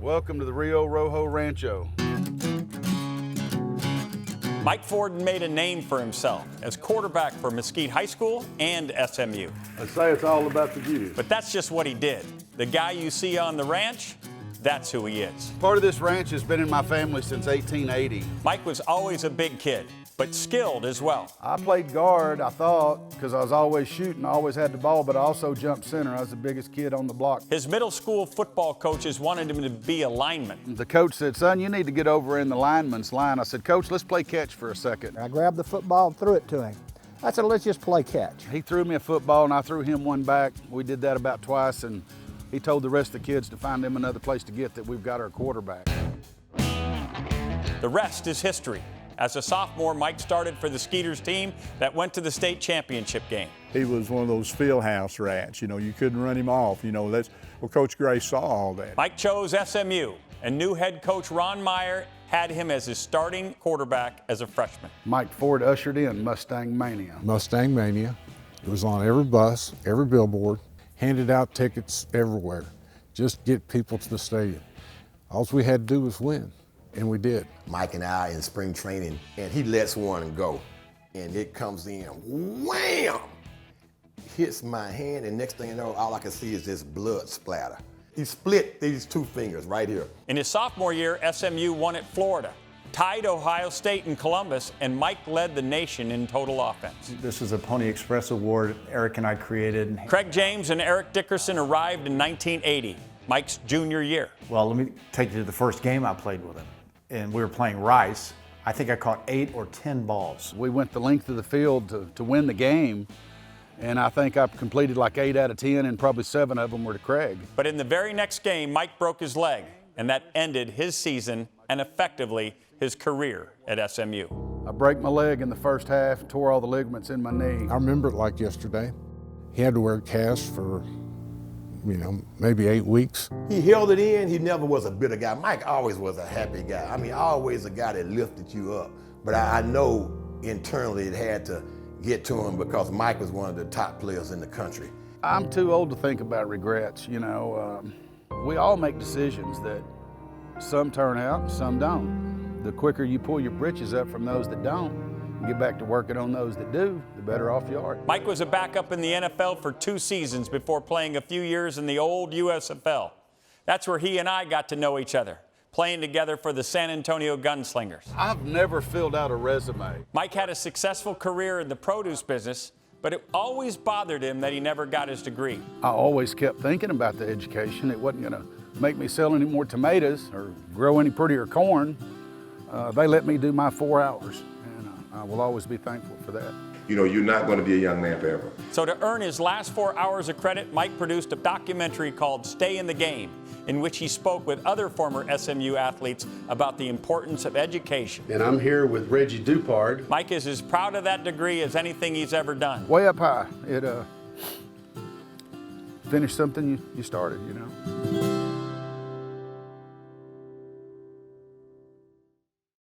Welcome to the Rio Rojo Rancho. Mike Ford made a name for himself as quarterback for Mesquite High School and SMU. I say it's all about the view. But that's just what he did. The guy you see on the ranch, that's who he is. Part of this ranch has been in my family since 1880. Mike was always a big kid, but skilled as well. I played guard, I thought, because I was always shooting, I always had the ball, but I also jumped center. I was the biggest kid on the block. His middle school football coaches wanted him to be a lineman. The coach said, son, you need to get over in the lineman's line. I said, Coach, let's play catch for a second. I grabbed the football and threw it to him. I said, let's just play catch. He threw me a football and I threw him one back. We did that about twice, and he told the rest of the kids to find him another place to get, that we've got our quarterback. The rest is history. As a sophomore, Mike started for the Skeeters team that went to the state championship game. He was one of those field house rats, you couldn't run him off, well, Coach Gray saw all that. Mike chose SMU, and new head coach Ron Meyer had him as his starting quarterback as a freshman. Mike Ford ushered in Mustang Mania. Mustang Mania. It was on every bus, every billboard, handed out tickets everywhere. Just get people to the stadium. All we had to do was win. And we did. Mike and I in spring training, and he lets one go. And it comes in, wham! Hits my hand, and next thing you know, all I can see is this blood splatter. He split these two fingers right here. In his sophomore year, SMU won at Florida, tied Ohio State and Columbus, and Mike led the nation in total offense. This is a Pony Express award Eric and I created. Craig James and Eric Dickerson arrived in 1980, Mike's junior year. Well, let me take you to the first game I played with him. And we were playing Rice. I think I caught 8 or 10 balls. We went the length of the field to win the game, and I think I completed like 8 out of 10, and probably 7 of them were to Craig. But in the very next game, Mike broke his leg, and that ended his season and effectively his career at SMU. I broke my leg in the first half, tore all the ligaments in my knee. I remember it like yesterday. He had to wear a cast for, maybe 8 weeks. He held it in. He never was a bitter guy. Mike always was a happy guy. Always a guy that lifted you up. But I know internally it had to get to him because Mike was one of the top players in the country. I'm too old to think about regrets, We all make decisions that some turn out, some don't. The quicker you pull your britches up from those that don't, and get back to working on those that do, the better off you are. Mike was a backup in the NFL for 2 seasons before playing a few years in the old USFL. That's where he and I got to know each other, playing together for the San Antonio Gunslingers. I've never filled out a resume. Mike had a successful career in the produce business, but it always bothered him that he never got his degree. I always kept thinking about the education. It wasn't gonna make me sell any more tomatoes or grow any prettier corn. They let me do my 4 hours, and I will always be thankful for that. You're not going to be a young man forever. So to earn his last 4 hours of credit, Mike produced a documentary called Stay in the Game, in which he spoke with other former SMU athletes about the importance of education. And I'm here with Reggie Dupard. Mike is as proud of that degree as anything he's ever done. Way up high. It finished something you started,